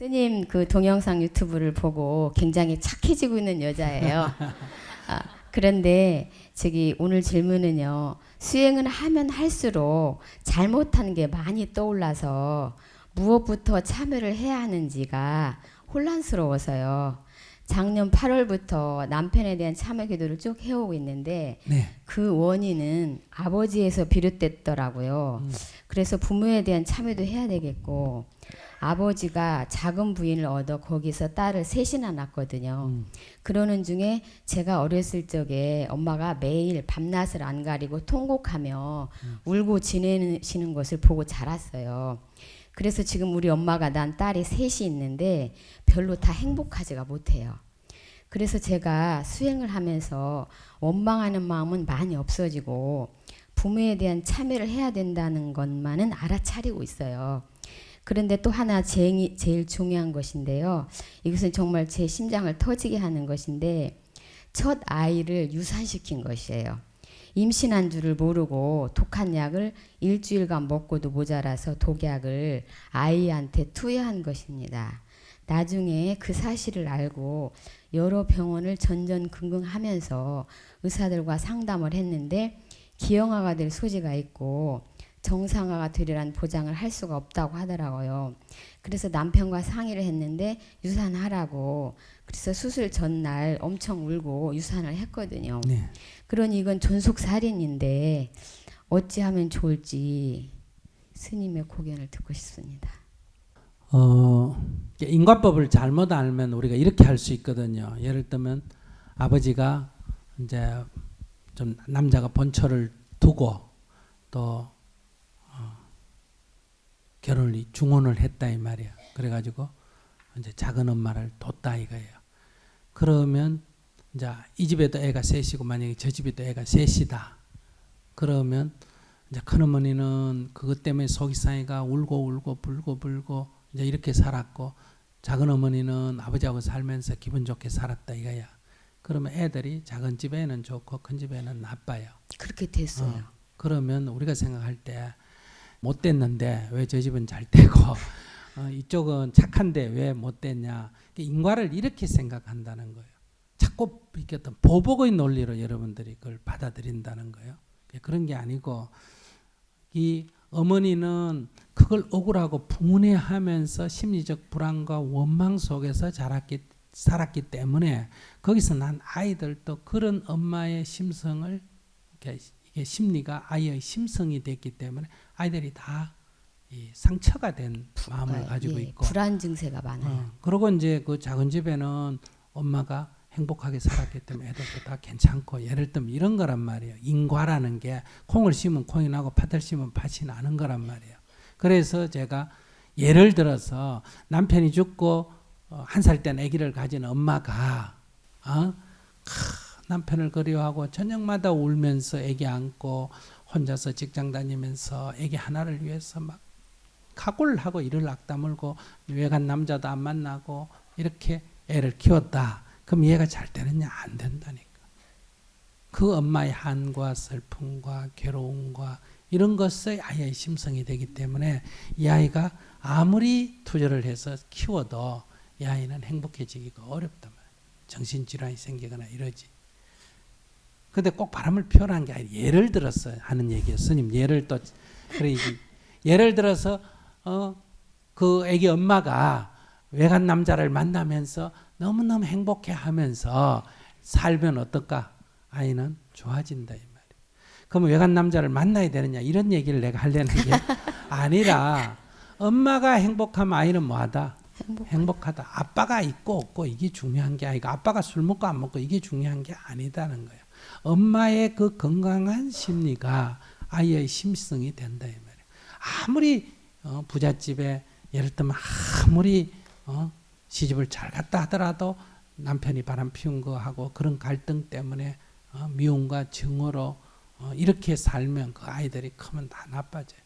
스님 그 동영상 유튜브를 보고 굉장히 착해지고 있는 여자예요. 그런데 저기 오늘 질문은요. 수행을 하면 할수록 잘못한 게 많이 떠올라서 무엇부터 참여를 해야 하는지가 혼란스러워서요. 작년 8월부터 남편에 대한 참여 기도를 쭉 해오고 있는데 네. 그 원인은 아버지에서 비롯됐더라고요. 그래서 부모에 대한 참여도 해야 되겠고 아버지가 작은 부인을 얻어 거기서 딸을 셋이나 낳았거든요. 그러는 중에 제가 어렸을 적에 엄마가 매일 밤낮을 안 가리고 통곡하며 울고 지내시는 것을 보고 자랐어요. 그래서 지금 우리 엄마가 난 딸이 셋이 있는데 별로 다 행복하지가 못해요. 그래서 제가 수행을 하면서 원망하는 마음은 많이 없어지고 부모에 대한 참여를 해야 된다는 것만은 알아차리고 있어요. 그런데 또 하나 제일 중요한 것인데요. 이것은 정말 제 심장을 터지게 하는 것인데 첫 아이를 유산시킨 것이에요. 임신한 줄을 모르고 독한 약을 일주일간 먹고도 모자라서 독약을 아이한테 투여한 것입니다. 나중에 그 사실을 알고 여러 병원을 전전긍긍하면서 의사들과 상담을 했는데 기형아가 될 소지가 있고 정상화가 되리란 보장을 할 수가 없다고 하더라고요. 그래서 남편과 상의를 했는데 유산하라고. 그래서 수술 전날 엄청 울고 유산을 했거든요. 네. 그러니 이건 존속살인인데 어찌하면 좋을지 스님의 고견을 듣고 싶습니다. 인과법을 잘못 알면 우리가 이렇게 할 수 있거든요. 예를 들면 아버지가 이제 좀 남자가 본처를 두고 또 결혼을 중혼을 했다 이 말이야. 그래가지고 이제 작은 엄마를 뒀다 이거예요. 그러면 이제 이 집에도 애가 셋이고 만약에 저 집에도 애가 셋이다. 그러면 이제 큰 어머니는 그것 때문에 속이 상해가 울고 불고 이제 이렇게 살았고 작은 어머니는 아버지하고 살면서 기분 좋게 살았다 이거야. 그러면 애들이 작은 집에는 좋고 큰 집에는 나빠요. 그렇게 됐어요. 그러면 우리가 생각할 때 못 됐는데 왜 저 집은 잘 되고 이쪽은 착한데 왜 못 됐냐. 인과를 이렇게 생각한다는 거예요. 자꾸 이렇게 어떤 보복의 논리로 여러분들이 그걸 받아들인다는 거예요. 그런 게 아니고 이 어머니는 그걸 억울하고 분해하면서 심리적 불안과 원망 속에서 살았기 때문에 거기서 난 아이들도 그런 엄마의 심성을 이게 심리가 아이의 심성이 됐기 때문에 아이들이 다 이 상처가 된 마음을 가지고 있고 불안 증세가 많아요. 그리고 이제 그 작은 집에는 엄마가 행복하게 살았기 때문에 애들도 다 괜찮고 예를 들면 이런 거란 말이에요. 인과라는 게 콩을 심으면 콩이 나고 팥을 심으면 팥이 나는 거란 말이에요. 그래서 제가 예를 들어서 남편이 죽고 1살 된 아기를 가진 엄마가 남편을 그리워하고 저녁마다 울면서 아기 안고 혼자서 직장 다니면서 아기 하나를 위해서 막 각오를 하고 이를 악다물고 외간 남자도 안 만나고 이렇게 애를 키웠다. 그럼 얘가 잘 되느냐? 안 된다니까. 그 엄마의 한과 슬픔과 괴로움과 이런 것이 아이의 심성이 되기 때문에 이 아이가 아무리 투자를 해서 키워도 이 아이는 행복해지기가 어렵단 말이에요. 정신질환이 생기거나 이러지. 근데 꼭 바람을 피우라는 게 아니라 예를 들어서 하는 얘기예요. 스님 예를 또 예를 들어서 그 애기 엄마가 외간 남자를 만나면서 너무너무 행복해하면서 살면 어떨까? 아이는 좋아진다 이 말이에요. 그럼 외간 남자를 만나야 되느냐 이런 얘기를 내가 하려는 게 아니라 엄마가 행복하면 아이는 뭐하다? 행복하다. 아빠가 있고 없고 이게 중요한 게 아니고 아빠가 술 먹고 안 먹고 이게 중요한 게 아니다는 거예요. 엄마의 그 건강한 심리가 아이의 심성이 된다 이 말이에요. 아무리 부잣집에 예를 들면 아무리 시집을 잘 갔다 하더라도 남편이 바람 피운 거 하고 그런 갈등 때문에 미움과 증오로 이렇게 살면 그 아이들이 크면 다 나빠져요.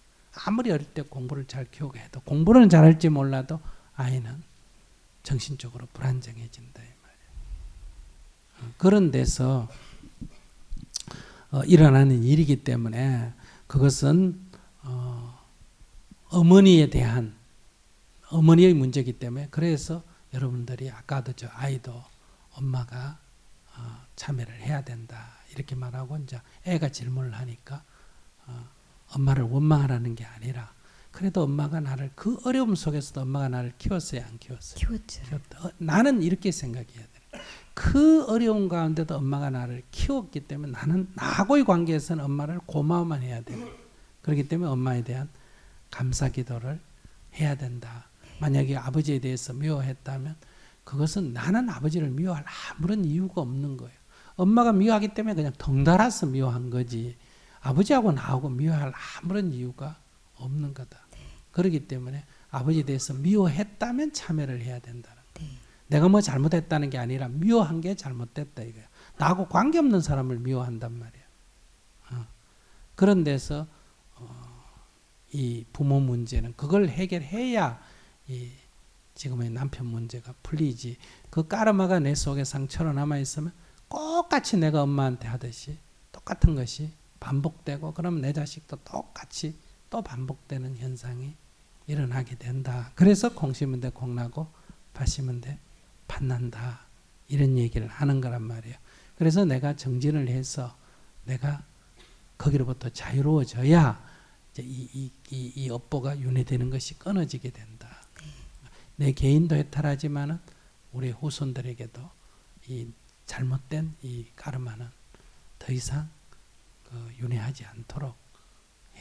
아무리 어릴 때 공부를 잘 키우게 해도 공부는 잘할지 몰라도 아이는 정신적으로 불안정해진다 이 말이에요. 그런 데서 일어나는 일이기 때문에 그것은 어머니에 대한 어머니의 문제이기 때문에 그래서 여러분들이 아까도 저 아이도 엄마가 참여를 해야 된다 이렇게 말하고 이제 애가 질문을 하니까 엄마를 원망하라는 게 아니라 그래도 엄마가 나를 그 어려움 속에서도 엄마가 나를 키웠어요, 안 키웠어요? 키웠죠. 키웠다. 나는 이렇게 생각해야 돼. 그 어려운 가운데도 엄마가 나를 키웠기 때문에 나는 나하고의 관계에서는 엄마를 고마워만 해야 돼. 그렇기 때문에 엄마에 대한 감사 기도를 해야 된다. 만약에 아버지에 대해서 미워했다면 그것은 나는 아버지를 미워할 아무런 이유가 없는 거예요. 엄마가 미워하기 때문에 그냥 덩달아서 미워한 거지 아버지하고 나하고 미워할 아무런 이유가 없는 거다. 그렇기 때문에 아버지에 대해서 미워했다면 참여를 해야 된다. 내가 뭐 잘못했다는 게 아니라 미워한 게 잘못됐다 이거야. 나하고 관계없는 사람을 미워한단 말이야. 그런 데서 이 부모 문제는 그걸 해결해야 이 지금의 남편 문제가 풀리지. 그 까르마가 내 속에 상처로 남아있으면 똑같이 내가 엄마한테 하듯이 똑같은 것이 반복되고 그러면 내 자식도 똑같이 또 반복되는 현상이 일어나게 된다. 그래서 콩 심은 데 콩 나고 팥 심은 데 팥 난다. 이런 얘기를 하는 거란 말이에요. 그래서 내가 정진을 해서 내가 거기로부터 자유로워져야 이제 이 업보가 윤회되는 것이 끊어지게 된다. 내 개인도 해탈하지만은 우리 후손들에게도 이 잘못된 이 카르마는 더 이상 윤회하지 않도록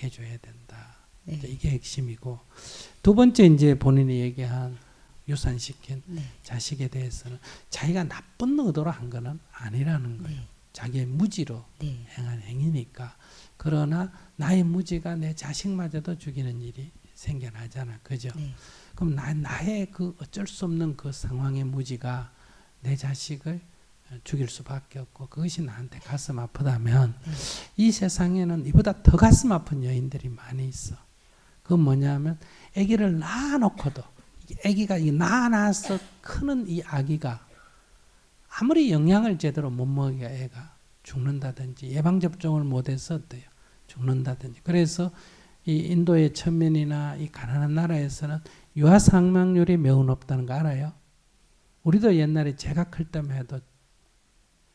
해줘야 된다. 네. 이게 핵심이고 두 번째 이제 본인이 얘기한 유산시킨 자식에 대해서는 자기가 나쁜 의도로 한 거는 아니라는 거예요. 자기의 무지로 행한 행위니까. 그러나 나의 무지가 내 자식마저도 죽이는 일이 생겨나잖아. 그죠? 그럼 나의 그 어쩔 수 없는 그 상황의 무지가 내 자식을 죽일 수밖에 없고 그것이 나한테 가슴 아프다면 이 세상에는 이보다 더 가슴 아픈 여인들이 많이 있어. 그건 뭐냐면 아기를 낳아놓고도 아기가 낳아서 크는 이 아기가 아무리 영양을 제대로 못 먹이가 애가 죽는다든지 예방접종을 못해서 어때요? 죽는다든지. 그래서 이 인도의 천면이나 이 가난한 나라에서는 유아 사망률이 매우 높다는 거 알아요? 우리도 옛날에 제가 클 때만 해도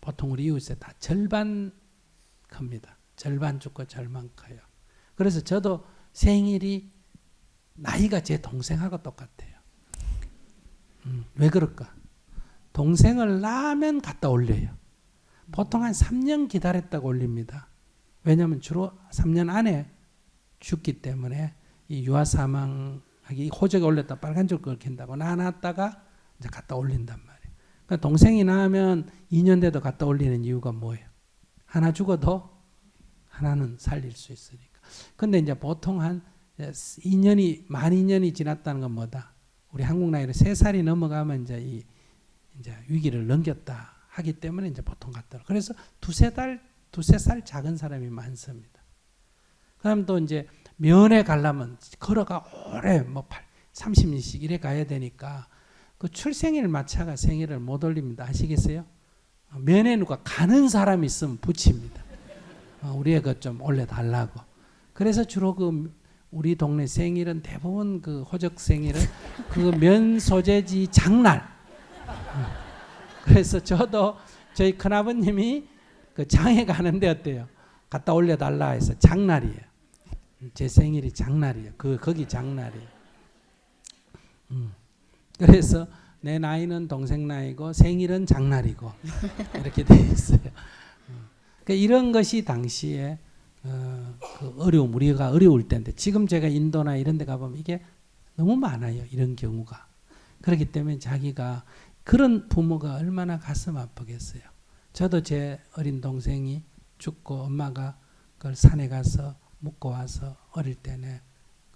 보통 우리 이웃에 다 절반 큽니다. 절반 죽고 절반 커요. 그래서 저도 생일이 나이가 제 동생하고 똑같아요. 왜 그럴까? 동생을 낳으면 갖다 올려요. 보통 한 3년 기다렸다가 올립니다. 왜냐하면 주로 3년 안에 죽기 때문에 이 유아 사망하기 호적에 올렸다 빨간줄 긁힌다고 낳았다가 이제 갖다 올린단 말이에요. 그러니까 동생이 낳으면 2년 돼도 갖다 올리는 이유가 뭐예요? 하나 죽어도 하나는 살릴 수 있으니까. 근데 이제 보통 한 2년이 만 2년이 지났다는 건 뭐다? 우리 한국 나이로 3살이 넘어가면 이제 이제 위기를 넘겼다 하기 때문에 이제 보통 갖다. 그래서 두세 살 작은 사람이 많습니다. 그다음 또 이제 면회 가려면 걸어가 오래 30년씩 이래 가야 되니까 그 출생일 마차가 생일을 못 올립니다. 아시겠어요? 면회 누가 가는 사람이 있으면 붙입니다. 우리 애가 좀 올려달라고. 그래서 주로 그 우리 동네 생일은 대부분 그 호적 생일은 그 면 소재지 장날. 그래서 저도 저희 큰아버님이 그 장에 가는데 어때요? 갖다 올려달라 해서 장날이에요. 제 생일이 장날이에요. 거기 장날이에요. 그래서 내 나이는 동생 나이고 생일은 장날이고 이렇게 돼 있어요. 그러니까 이런 것이 당시에 그 어려움, 우리가 어려울 때인데 지금 제가 인도나 이런 데 가보면 이게 너무 많아요. 이런 경우가. 그렇기 때문에 자기가 그런 부모가 얼마나 가슴 아프겠어요. 저도 제 어린 동생이 죽고 엄마가 그걸 산에 가서 묵고 와서 어릴 때는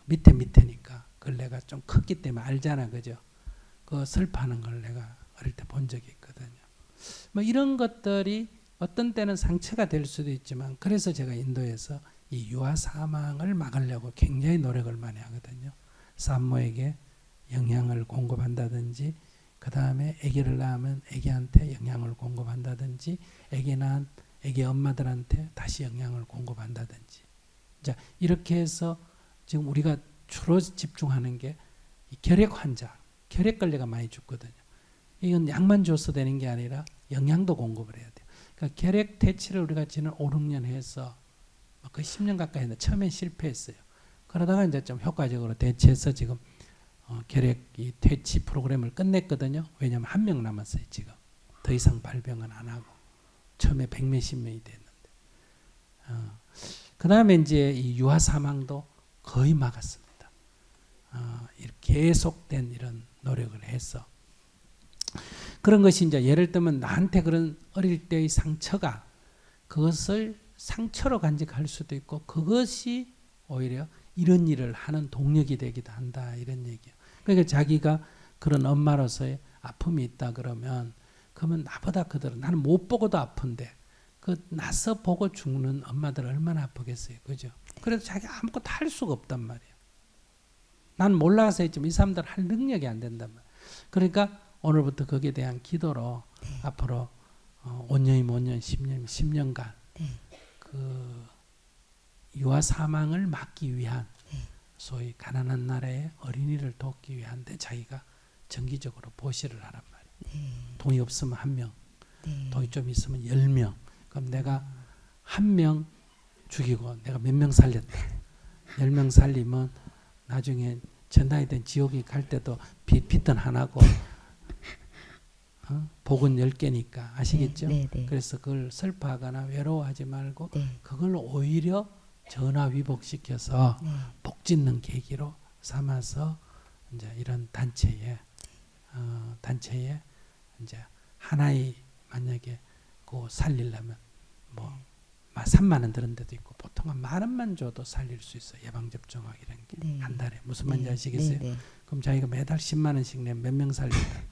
밑에니까 그걸 내가 좀 컸기 때문에 알잖아. 그죠? 그 슬퍼하는 걸 내가 어릴 때 본 적이 있거든요. 뭐 이런 것들이 어떤 때는 상처가 될 수도 있지만 그래서 제가 인도에서 이 유아 사망을 막으려고 굉장히 노력을 많이 하거든요. 산모에게 영양을 공급한다든지 그 다음에 아기를 낳으면 아기한테 영양을 공급한다든지 아기 낳은 아기 엄마들한테 다시 영양을 공급한다든지 자 이렇게 해서 지금 우리가 주로 집중하는 게 이 결핵 환자, 결핵 걸레가 많이 죽거든요. 이건 약만 줘서 되는 게 아니라 영양도 공급을 해야 돼요. 그러니까 결핵 퇴치를 우리가 지난 5, 6년 해서 거의 10년 가까이 했는데 처음엔 실패했어요. 그러다가 이제 좀 효과적으로 대체해서 지금 결핵 이 퇴치 프로그램을 끝냈거든요. 왜냐하면 1명 남았어요. 지금 더 이상 발병은 안 하고 처음에 100몇십 명이 됐는데 그 다음에 이제 이 유아 사망도 거의 막았습니다. 이렇게 계속된 이런 노력을 해서 그런 것이 이제 예를 들면 나한테 그런 어릴 때의 상처가 그것을 상처로 간직할 수도 있고 그것이 오히려 이런 일을 하는 동력이 되기도 한다 이런 얘기예요. 그러니까 자기가 그런 엄마로서의 아픔이 있다 그러면 나보다 그들은 나는 못 보고도 아픈데 그 나서 보고 죽는 엄마들 얼마나 아프겠어요, 그죠? 그래도 자기 아무것도 할 수가 없단 말이에요. 난 몰라서 했지만 이 사람들 할 능력이 안 된단 말이에요. 그러니까 오늘부터 거기에 대한 기도로 앞으로 5년이면 5년, 10년이면 10년간 그 유아 사망을 막기 위한 소위 가난한 나라의 어린이를 돕기 위한데 자기가 정기적으로 보시를 하란 말이에요. 돈이 없으면 1명, 돈이 좀 있으면 10명. 그럼 내가 1명 죽이고 내가 몇 명 살렸다. 10명 살리면 나중에 전당이 된 지옥에 갈 때도 빚은 하나고 복은 10개니까 아시겠죠? 그래서 그걸 슬퍼하거나 외로워하지 말고 그걸 오히려 전화위복시켜서 복짓는 계기로 삼아서 이제 이런 단체에 이제 하나의 만약에 그 살리려면 뭐 3만 원 드는 데도 있고 보통 한 10,000원만 줘도 살릴 수 있어요. 예방접종하고 이런 게 한 달에 무슨 말인지 아시겠어요? 그럼 자기가 매달 10만 원씩 내면 몇 명 살린다.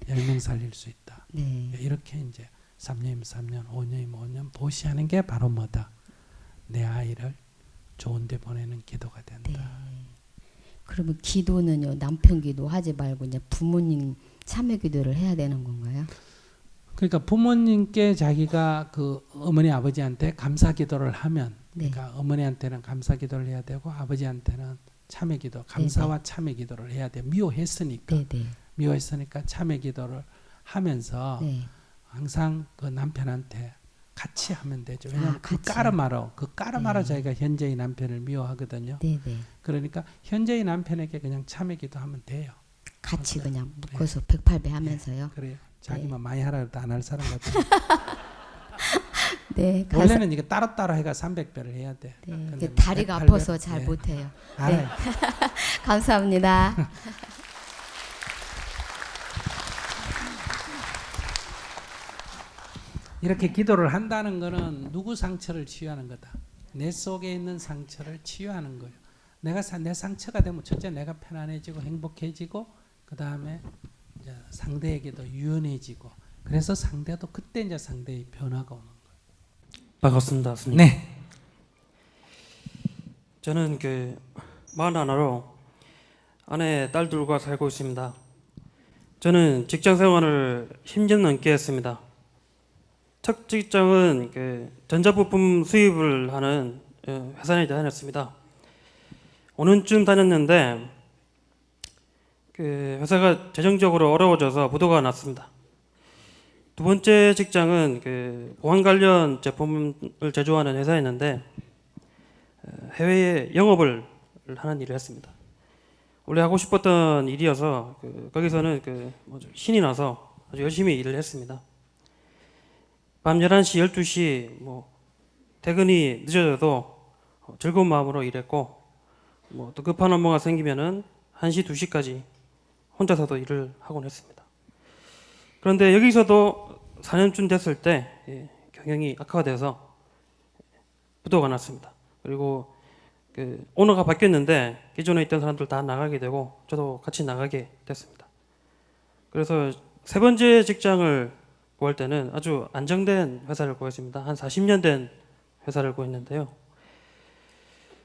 10명 살릴 수 있다. 이렇게 이제 3년이면 3년, 5년이면 5년 보시하는 게 바로 뭐다. 내 아이를 좋은 데 보내는 기도가 된다. 그러면 기도는요. 남편 기도 하지 말고 이제 부모님 참여 기도를 해야 되는 건가요? 그러니까 부모님께 자기가 그 어머니 아버지한테 감사 기도를 하면 그러니까 어머니한테는 감사 기도를 해야 되고 아버지한테는 참여 기도, 감사와 참여 기도를 해야 돼. 미워했으니까. 미워했으니까 참여 기도를 하면서 항상 그 남편한테 같이 하면 되죠. 왜냐하면 그 까르마로 자기가 현재의 남편을 미워하거든요. 그러니까 현재의 남편에게 그냥 참여 기도하면 돼요. 같이 그냥 묶어서 108배 하면서요. 그래요. 자기만 많이 하라 해도 안 할 사람 같아요. 원래는 이게 따로따로 해가 300배를 해야 돼. 근데 다리가 아파서 잘 못해요. 감사합니다. 이렇게 기도를 한다는 것은 누구 상처를 치유하는 거다. 내 속에 있는 상처를 치유하는 거예요. 내 상처가 되면 첫째 내가 편안해지고 행복해지고 그 다음에 상대에게도 유연해지고 그래서 상대도 그때 이제 상대의 변화가 오는 거예요. 반갑습니다, 스님. 네. 저는 41로 아내, 딸 둘과 살고 있습니다. 저는 직장 생활을 10년 넘게 했습니다. 첫 직장은 전자부품 수입을 하는 회사에 다녔습니다. 5년쯤 다녔는데 회사가 재정적으로 어려워져서 부도가 났습니다. 두 번째 직장은 보안 관련 제품을 제조하는 회사였는데 해외에 영업을 하는 일을 했습니다. 원래 하고 싶었던 일이어서 거기서는 신이 나서 아주 열심히 일을 했습니다. 밤 11시, 12시 퇴근이 늦어져도 즐거운 마음으로 일했고 또 급한 업무가 생기면은 1시, 2시까지 혼자서도 일을 하곤 했습니다. 그런데 여기서도 4년쯤 됐을 때 경영이 악화가 돼서 부도가 났습니다. 그리고 오너가 바뀌었는데 기존에 있던 사람들 다 나가게 되고 저도 같이 나가게 됐습니다. 그래서 세 번째 직장을 구할 때는 아주 안정된 회사를 구했습니다. 한 40년 된 회사를 구했는데요.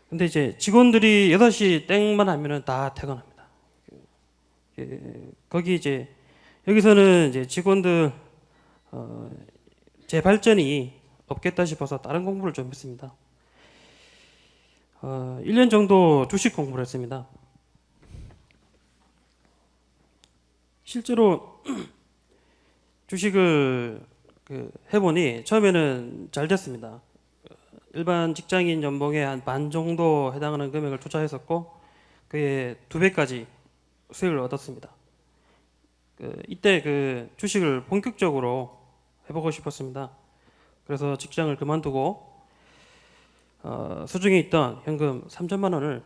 근데 이제 직원들이 6시 땡만 하면은 다 퇴근합니다. 거기 여기서는 직원들 제 발전이 없겠다 싶어서 다른 공부를 좀 했습니다. 1년 정도 주식 공부를 했습니다. 실제로 주식을 해보니 처음에는 잘 됐습니다. 일반 직장인 연봉의 한 반 정도 해당하는 금액을 투자했었고 그의 2배까지 수익을 얻었습니다. 이때 주식을 본격적으로 해보고 싶었습니다. 그래서 직장을 그만두고 수중에 있던 현금 3천만 원을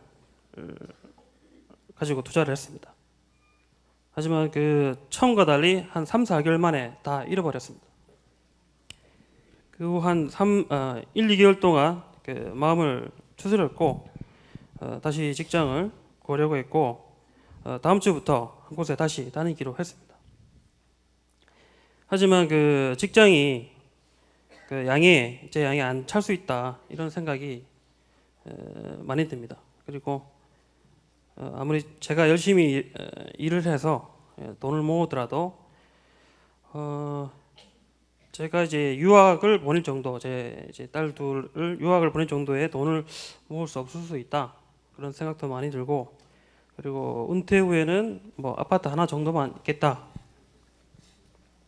가지고 투자를 했습니다. 하지만 처음과 달리 한 3, 4개월 만에 다 잃어버렸습니다. 그 후 한 1, 2개월 동안 마음을 추스렸고 다시 직장을 구하려고 했고 다음 주부터 한 곳에 다시 다니기로 했습니다. 하지만 직장이 제 양에 안 찰 수 있다 이런 생각이 많이 듭니다. 그리고 아무리 제가 열심히 일을 해서 돈을 모으더라도 제가 이제 유학을 보낼 정도, 제 딸 둘을 유학을 보낼 정도의 돈을 모을 수 없을 수 있다 그런 생각도 많이 들고, 그리고 은퇴 후에는 뭐 아파트 하나 정도만 있겠다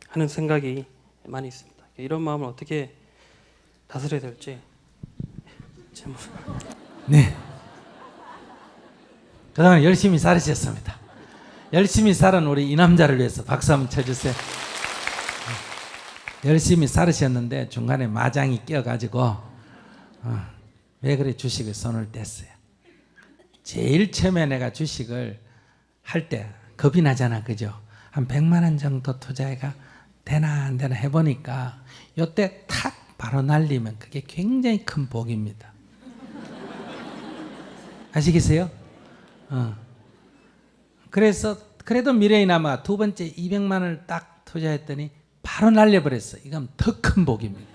하는 생각이 많이 있습니다. 이런 마음을 어떻게 다스려야 될지. 네. 그동안 열심히 살으셨습니다. 열심히 살은 우리 이 남자를 위해서 박수 한번 쳐주세요. 열심히 살으셨는데 중간에 마장이 껴가지고 왜 그래 주식에 손을 댔어요. 제일 처음에 내가 주식을 할 때 겁이 나잖아, 그죠? 한 100만 원 정도 투자해가 되나 안 되나 해보니까 요때 탁 바로 날리면 그게 굉장히 큰 복입니다. 아시겠어요? 그래서 그래도 미래에나마 두 번째 200만 원을 딱 투자했더니 바로 날려버렸어. 이건 더 큰 복입니다.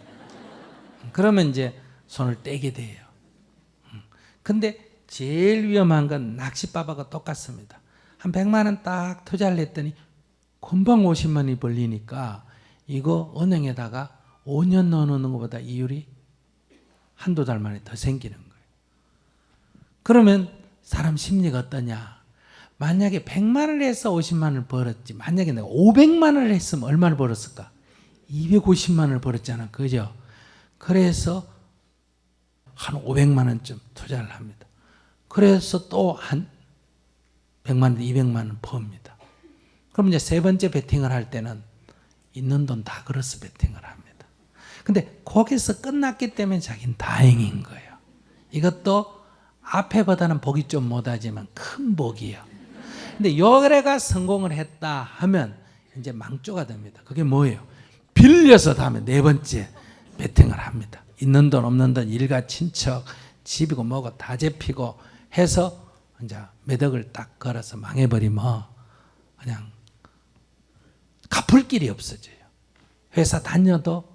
그러면 이제 손을 떼게 돼요. 근데 제일 위험한 건 낚싯밥하고 똑같습니다. 한 100만 원 딱 투자를 했더니 금방 50만 원이 벌리니까 이거 은행에다가 5년 넣어놓는 것보다 이율이 한두 달 만에 더 생기는 거예요. 그러면 사람 심리가 어떠냐? 만약에 100만 원을 해서 50만 원을 벌었지, 만약에 내가 500만 원을 했으면 얼마를 벌었을까? 250만 원을 벌었잖아, 그죠? 그래서 한 500만 원쯤 투자를 합니다. 그래서 또 한 100만 원, 200만 원 법니다. 그럼 이제 세 번째 베팅을 할 때는 있는 돈 다 걸어서 베팅을 합니다. 근데 거기서 끝났기 때문에 자기는 다행인 거예요. 이것도 앞에보다는 복이 좀 못하지만 큰 복이에요. 근데 요래가 성공을 했다 하면 이제 망조가 됩니다. 그게 뭐예요? 빌려서 다음에 네 번째 베팅을 합니다. 있는 돈 없는 돈 일가 친척 집이고 뭐고 다 잡히고 해서 이제 매덕을 딱 걸어서 망해버리면 그냥 갚을 길이 없어져요. 회사 다녀도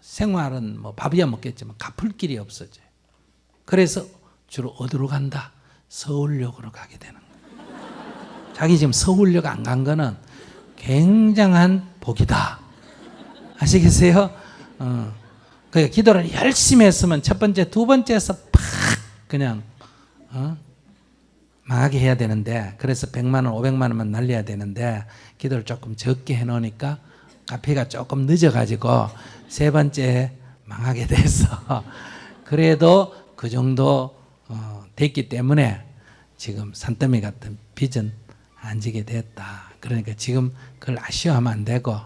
생활은 뭐 밥이야 먹겠지만 갚을 길이 없어져요. 그래서 주로 어디로 간다? 서울역으로 가게 되는 거예요. 자기 지금 서울역 안 간 거는 굉장한 복이다. 아시겠어요? 그 기도를 열심히 했으면 첫 번째, 두 번째에서 팍 그냥 망하게 해야 되는데, 그래서 100만 원, 500만 원만 날려야 되는데 기도를 조금 적게 해놓으니까 카페가 조금 늦어가지고 세 번째 망하게 돼서 그래도 그 정도 됐기 때문에 지금 산더미 같은 빚은 안 지게 됐다. 그러니까 지금 그걸 아쉬워하면 안 되고,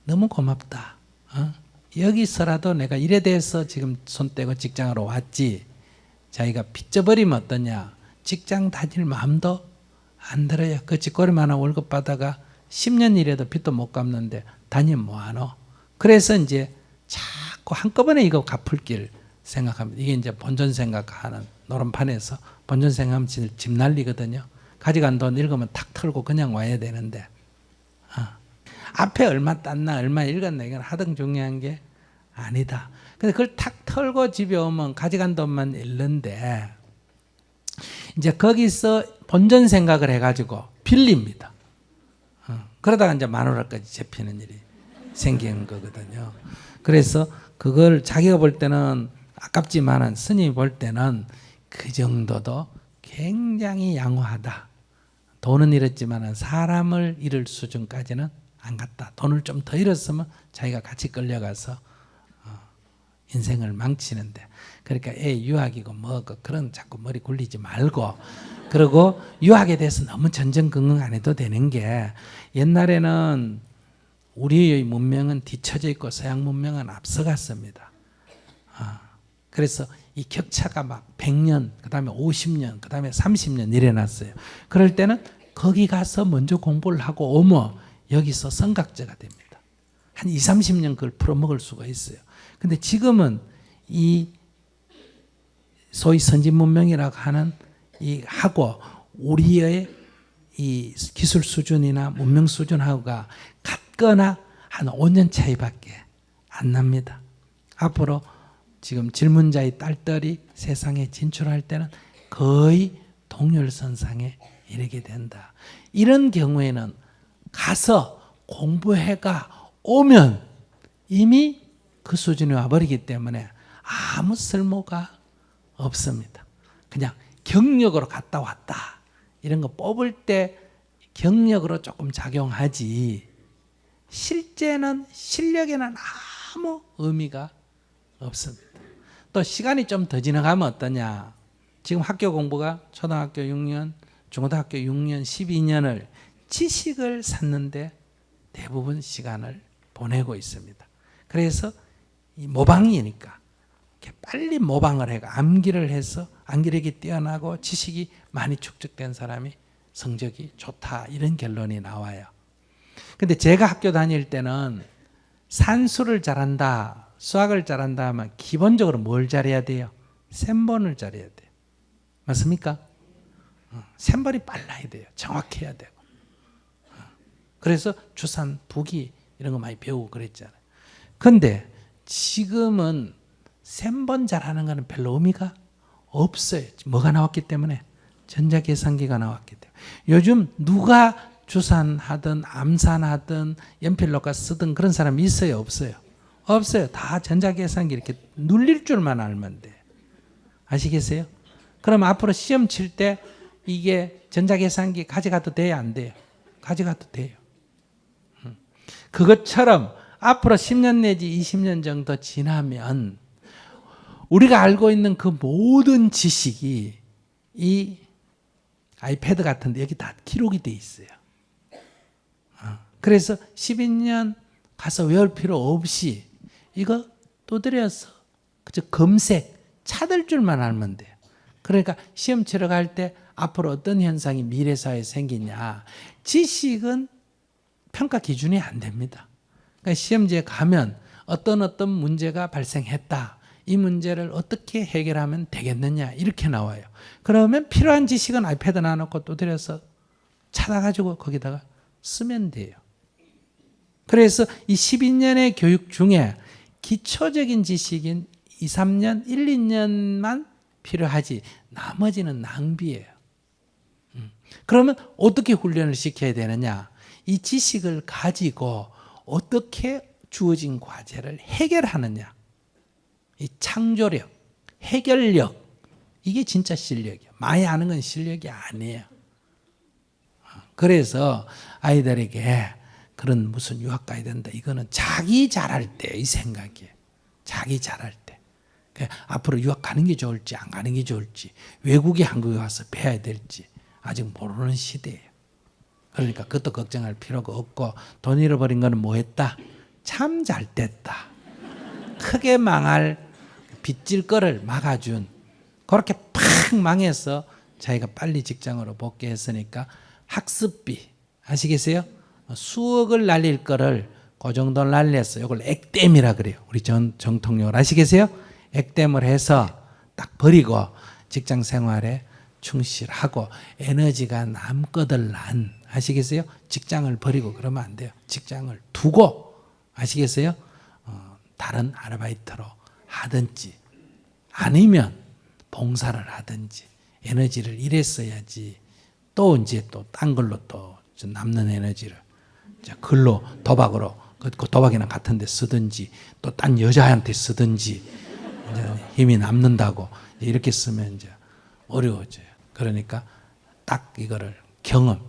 너무 고맙다. 여기서라도 내가 일에 대해서 지금 손 떼고 직장으로 왔지. 자기가 빚져버리면 어떠냐. 직장 다닐 마음도 안 들어요. 그 쥐꼬리만 하나 월급 받아가 10년 일해도 빚도 못 갚는데 다니면 뭐하노. 그래서 이제 자꾸 한꺼번에 이거 갚을 길 생각합니다. 이게 이제 본전 생각하는 노름판에서 본전 생각하면 집 날리거든요. 가져간 돈 읽으면 탁 털고 그냥 와야 되는데 앞에 얼마 땄나 얼마 읽었나 이건 하등 중요한 게 아니다. 근데 그걸 탁 털고 집에 오면 가져간 돈만 잃는데 이제 거기서 본전 생각을 해가지고 빌립니다. 그러다가 이제 마누라까지 잡히는 일이 생기는 거거든요. 그래서 그걸 자기가 볼 때는 아깝지만은 스님이 볼 때는 그 정도도 굉장히 양호하다. 돈은 잃었지만 사람을 잃을 수준까지는 안 갔다. 돈을 좀 더 잃었으면 자기가 같이 끌려가서 인생을 망치는데, 그러니까 애 유학이고 뭐고 그런 자꾸 머리 굴리지 말고, 그리고 유학에 대해서 너무 전전긍긍 안 해도 되는 게, 옛날에는 우리의 문명은 뒤처져 있고 서양 문명은 앞서갔습니다. 그래서 이 격차가 막 100년, 그 다음에 50년, 그 다음에 30년 일어났어요. 그럴 때는 거기 가서 먼저 공부를 하고 오면 여기서 성각자가 됩니다. 한 20, 30년 그걸 풀어먹을 수가 있어요. 근데 지금은 이 소위 선진문명이라고 하는 이 하고 우리의 이 기술 수준이나 문명 수준하고가 같거나 한 5년 차이밖에 안 납니다. 앞으로 지금 질문자의 딸들이 세상에 진출할 때는 거의 동률선상에 이르게 된다. 이런 경우에는 가서 공부해가 오면 이미 그 수준에 와버리기 때문에 아무 쓸모가 없습니다. 그냥 경력으로 갔다 왔다 이런 거 뽑을 때 경력으로 조금 작용하지, 실제는 실력에는 아무 의미가 없습니다. 또 시간이 좀 더 지나가면 어떠냐. 지금 학교 공부가 초등학교 6년, 중고등학교 6년, 12년을 지식을 쌓는데 대부분 시간을 보내고 있습니다. 그래서 이 모방이니까 이렇게 빨리 모방을 해가 암기를 해서 암기력이 뛰어나고 지식이 많이 축적된 사람이 성적이 좋다, 이런 결론이 나와요. 근데 제가 학교 다닐 때는 산수를 잘한다, 수학을 잘한다 하면 기본적으로 뭘 잘해야 돼요? 셈본을 잘해야 돼요. 맞습니까? 셈본이 빨라야 돼요. 정확해야 되고. 그래서 주산, 부기 이런 거 많이 배우고 그랬잖아요. 근데 지금은 셈본 잘하는 거는 별로 의미가 없어요. 뭐가 나왔기 때문에? 전자계산기가 나왔기 때문에. 요즘 누가 주산하든 암산하든 연필로가 쓰든 그런 사람이 있어요? 없어요? 없어요. 다 전자계산기 이렇게 눌릴 줄만 알면 돼. 아시겠어요? 그럼 앞으로 시험 칠 때 이게 전자계산기 가져가도 돼요? 안 돼요? 가져가도 돼요. 그것처럼 앞으로 10년 내지 20년 정도 지나면 우리가 알고 있는 그 모든 지식이 이 아이패드 같은데 여기 다 기록이 돼 있어요. 그래서 12년 가서 외울 필요 없이 이거 두드려서 그저 검색, 찾을 줄만 알면 돼요. 그러니까 시험 치러 갈 때 앞으로 어떤 현상이 미래사회에 생기냐. 지식은 평가 기준이 안 됩니다. 그러니까 시험지에 가면 어떤 문제가 발생했다. 이 문제를 어떻게 해결하면 되겠느냐 이렇게 나와요. 그러면 필요한 지식은 아이패드 놔놓고 두드려서 찾아가지고 거기다가 쓰면 돼요. 그래서 이 12년의 교육 중에 기초적인 지식인 2, 3년, 1, 2년만 필요하지 나머지는 낭비예요. 그러면 어떻게 훈련을 시켜야 되느냐? 이 지식을 가지고 어떻게 주어진 과제를 해결하느냐? 이 창조력, 해결력, 이게 진짜 실력이에요. 많이 아는 건 실력이 아니에요. 그래서 아이들에게 그런 무슨 유학 가야 된다, 이거는 자기 잘할 때의 생각이에요. 자기 잘할 때. 앞으로 유학 가는 게 좋을지 안 가는 게 좋을지, 외국에 한국에 와서 배워야 될지 아직 모르는 시대예요. 그러니까 그것도 걱정할 필요가 없고, 돈 잃어버린 거는 뭐 했다? 참 잘 됐다. 크게 망할 빚질 거를 막아준, 그렇게 팍 망해서 자기가 빨리 직장으로 복귀했으니까 학습비 아시겠어요? 수억을 날릴 거를 그 정도 날렸어요. 이걸 액땜이라 그래요. 우리 정통용어로 아시겠어요? 액땜을 해서 딱 버리고 직장 생활에 충실하고 에너지가 남거들 난 아시겠어요? 직장을 버리고 그러면 안 돼요. 직장을 두고 아시겠어요? 다른 아르바이트로 하든지 아니면 봉사를 하든지 에너지를 이래 써야지. 또 이제 또 딴 걸로 또 남는 에너지를 글로 도박으로, 그 도박이나 같은 데 쓰든지 또 딴 여자한테 쓰든지 이제 힘이 남는다고 이렇게 쓰면 이제 어려워져요. 그러니까 딱 이거를 경험,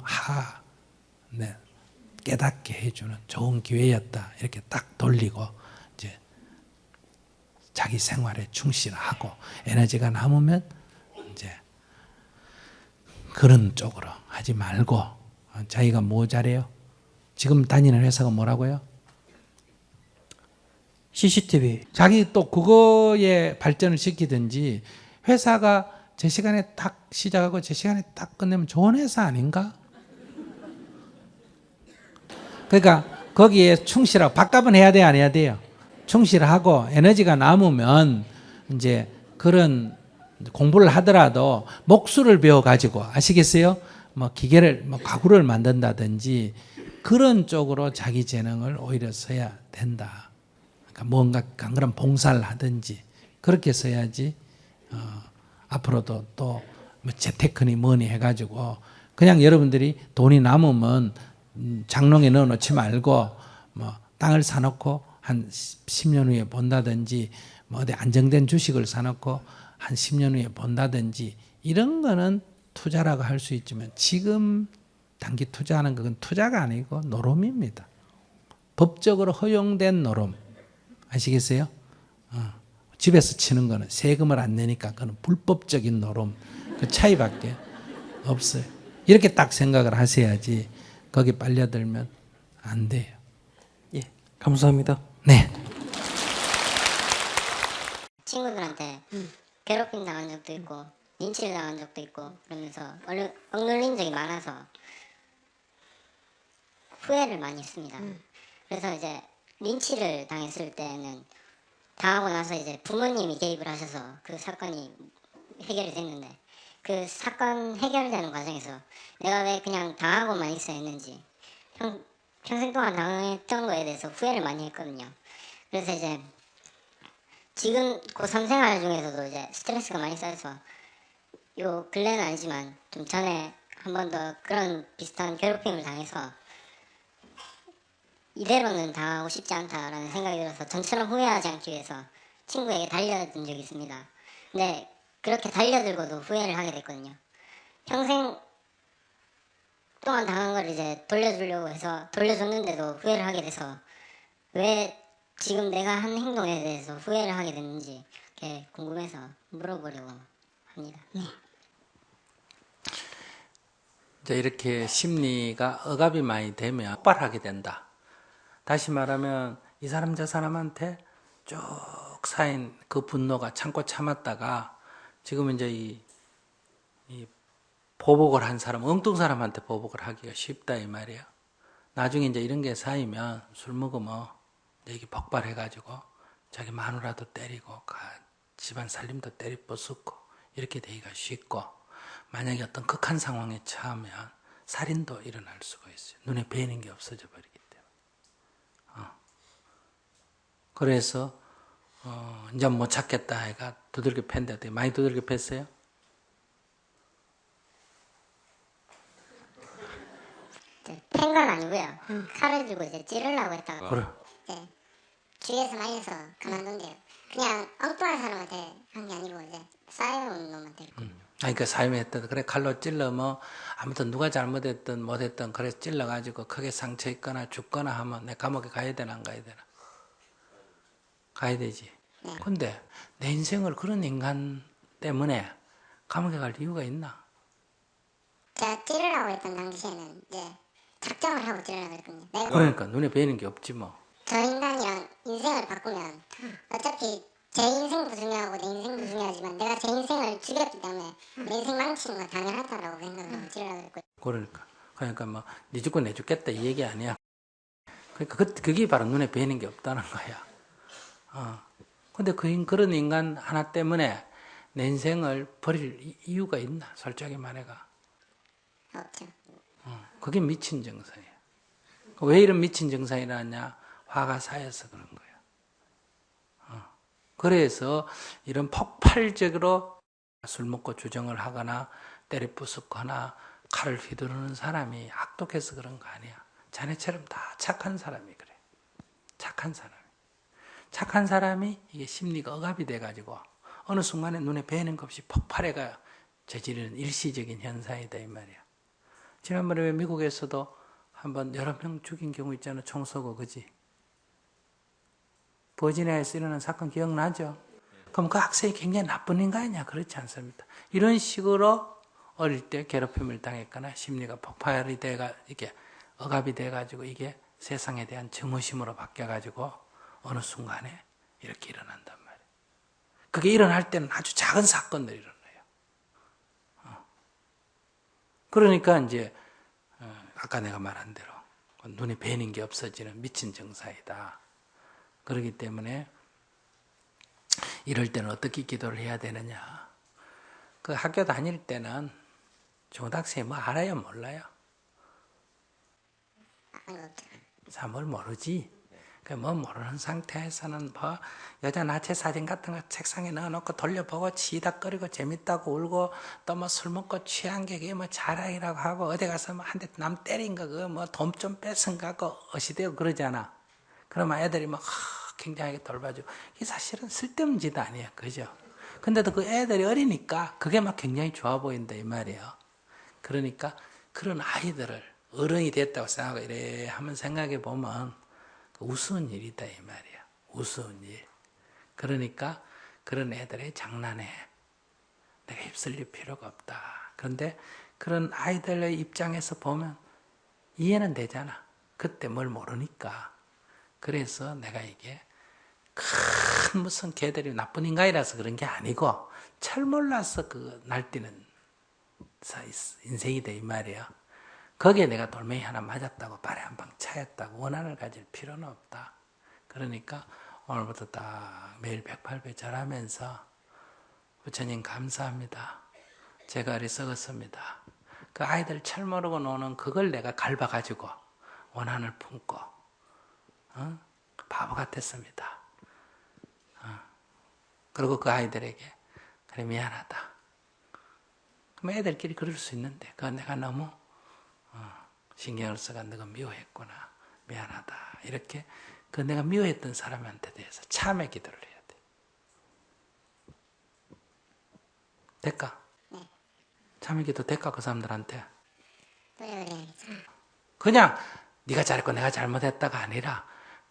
네, 깨닫게 해주는 좋은 기회였다. 이렇게 딱 돌리고 이제 자기 생활에 충실하고 에너지가 남으면 이제 그런 쪽으로 하지 말고 자기가 뭐 잘해요? 지금 다니는 회사가 뭐라고요? CCTV. 자기 또 그거에 발전을 시키든지 회사가 제 시간에 딱 시작하고 제 시간에 딱 끝내면 좋은 회사 아닌가? 그러니까 거기에 충실하고 밥값은 해야 돼요, 안 해야 돼요? 충실하고 에너지가 남으면 이제 그런 공부를 하더라도 목수를 배워 가지고 아시겠어요? 뭐 기계를 뭐 가구를 만든다든지 그런 쪽으로 자기 재능을 오히려 써야 된다. 그러니까 뭔가 안 그런 봉사를 하든지 그렇게 써야지. 앞으로도 또 뭐 재테크니 뭐니 해가지고 그냥 여러분들이 돈이 남으면 장롱에 넣어놓지 말고 뭐 땅을 사놓고 한 10년 후에 본다든지 뭐 어디 안정된 주식을 사놓고 한 10년 후에 본다든지 이런 거는 투자라고 할 수 있지만 지금 단기 투자하는 건 투자가 아니고 노름입니다. 법적으로 허용된 노름 아시겠어요? 집에서 치는 거는 세금을 안 내니까 그건 불법적인 노름 그 차이밖에 없어요. 이렇게 딱 생각을 하셔야지 거기 빨려들면 안 돼요. 예, 감사합니다. 네. 친구들한테 괴롭힘 당한 적도 있고 린치를 당한 적도 있고 그러면서 억눌린 적이 많아서 후회를 많이 했습니다. 그래서 이제 린치를 당했을 때는 당하고 나서 이제 부모님이 개입을 하셔서 그 사건이 해결이 됐는데 그 사건 해결되는 과정에서 내가 왜 그냥 당하고만 있어야 했는지 평생 동안 당했던 거에 대해서 후회를 많이 했거든요. 그래서 이제 지금 고3 생활 중에서도 이제 스트레스가 많이 쌓여서 요 근래는 아니지만 좀 전에 한 번 더 그런 비슷한 괴롭힘을 당해서 이대로는 당하고 싶지 않다라는 생각이 들어서 전처럼 후회하지 않기 위해서 친구에게 달려든 적이 있습니다. 근데 그렇게 달려들고도 후회를 하게 됐거든요. 평생 동안 당한 걸 이제 돌려주려고 해서 돌려줬는데도 후회를 하게 돼서 왜 지금 내가 한 행동에 대해서 후회를 하게 됐는지 궁금해서 물어보려고 합니다. 이제 이렇게 심리가 억압이 많이 되면 폭발하게 된다. 다시 말하면 이 사람 저 사람한테 쭉 쌓인 그 분노가 참고 참았다가 지금 이제 이 보복을 한 사람, 엉뚱 사람한테 보복을 하기가 쉽다 이 말이에요. 나중에 이제 이런 게 쌓이면 술 먹으면 이게 폭발해가지고 자기 마누라도 때리고 집안 살림도 때리 부수고 이렇게 되기가 쉽고 만약에 어떤 극한 상황에 처하면 살인도 일어날 수가 있어요. 눈에 뵈는 게 없어져 버리기 때문에. 그래서 이제 못 찾겠다 해가 두들겨 팬데 많이 두들겨 팼어요? 팬 건 아니고요. 칼을 들고 이제 찌르려고 했다가 그래. 네, 주위에서 말려서 그만둔대요. 그냥 엉뚱한 사람한테 한 게 아니고 이제 쌓여온 놈한테 했고. 아니 그 사임했다. 그래 칼로 찔러 뭐 아무튼 누가 잘못했든 못했든 그래서 찔러가지고 크게 상처 있거나 죽거나 하면 내 감옥에 가야 되나 안 가야 되나? 가야 되지. 네. 근데 내 인생을 그런 인간 때문에 감옥에 갈 이유가 있나? 제가 찌르라고 했던 당시에는 이제 작정을 하고 찌르라고 했거든요. 내가 그러니까 눈에 뵈는 게 없지 뭐. 저 인간이랑 인생을 바꾸면 어차피 제 인생도 중요하고 내 인생도 중요하지만 내가 제 인생을 죽였기 때문에 내 인생 망치는 건 당연하다라고 생각하고 찌르라고 했고. 그러니까 뭐 네 죽고 내 죽겠다 이 얘기 아니야. 그러니까 그게 바로 눈에 뵈는 게 없다는 거야. 근데 그런 인간 하나 때문에 내 인생을 버릴 이유가 있나? 솔직하게 말해가. 없죠. 그게 미친 증상이에요. 왜 이런 미친 증상이 나냐? 화가 쌓여서 그런 거예요. 그래서 이런 폭발적으로 술 먹고 주정을 하거나 때려 부수거나 칼을 휘두르는 사람이 악독해서 그런 거 아니야. 자네처럼 다 착한 사람이 그래. 착한 사람이. 착한 사람이 이게 심리가 억압이 돼가지고 어느 순간에 눈에 뵈는 것 없이 폭발해가 저지르는 일시적인 현상이다 이 말이야. 지난번에 왜 미국에서도 한번 여러 명 죽인 경우 있잖아. 총 쏘고, 그지? 버지니아에서 일어난 사건 기억나죠? 그럼 그 학생이 굉장히 나쁜 인간이냐? 그렇지 않습니다. 이런 식으로 어릴 때 괴롭힘을 당했거나 심리가 폭발이 돼가, 이게 억압이 돼가지고 이게 세상에 대한 증오심으로 바뀌어가지고 어느 순간에 이렇게 일어난단 말이에요. 그게 일어날 때는 아주 작은 사건들이 일어나요. 그러니까 이제 아까 내가 말한 대로 눈에 뵈는 게 없어지는 미친 증상이다. 그렇기 때문에 이럴 때는 어떻게 기도를 해야 되느냐. 그 학교 다닐 때는 중학생이 뭐 알아요? 몰라요? 잘 뭘 모르지. 뭐 모르는 상태에서는 뭐 여자 나체 사진 같은 거 책상에 넣어놓고 돌려보고 치닥거리고 재밌다고 울고 또 뭐 술 먹고 취한 게 그게 뭐 자랑이라고 하고 어디 가서 뭐 한 대 남 때린 거 그거 뭐 돈 좀 뺏은 거 갖고 어시대고 그러잖아. 그러면 애들이 막 굉장하게 돌봐주고 이게 사실은 쓸데없는 짓 아니야. 그죠? 근데도 그 애들이 어리니까 그게 막 굉장히 좋아 보인다 이 말이에요. 그러니까 그런 아이들을 어른이 됐다고 생각하고 이래 한번 생각해 보면 우스운 일이다 이 말이야. 우스운 일. 그러니까 그런 애들의 장난에 내가 휩쓸릴 필요가 없다. 그런데 그런 아이들의 입장에서 보면 이해는 되잖아. 그때 뭘 모르니까. 그래서 내가 이게 큰 무슨 걔들이 나쁜 인간이라서 그런 게 아니고 철 몰라서 그 날뛰는 인생이다 이 말이야. 거기에 내가 돌멩이 하나 맞았다고 발에 한 방 차였다고 원한을 가질 필요는 없다. 그러니까 오늘부터 딱 매일 108배 절하면서 부처님 감사합니다. 제가 어리석었습니다. 그 아이들 철 모르고 노는 그걸 내가 갈봐가지고 원한을 품고 바보 같았습니다. 그리고 그 아이들에게 그래 미안하다. 그럼 애들끼리 그럴 수 있는데 그건 내가 너무 신경을 써가 너가 미워했구나. 미안하다. 이렇게 그 내가 미워했던 사람한테 대해서 참회 기도를 해야 돼. 될까? 네. 참회 기도 될까 그 사람들한테? 그래야겠죠. 그냥 네가 잘했고 내가 잘못했다가 아니라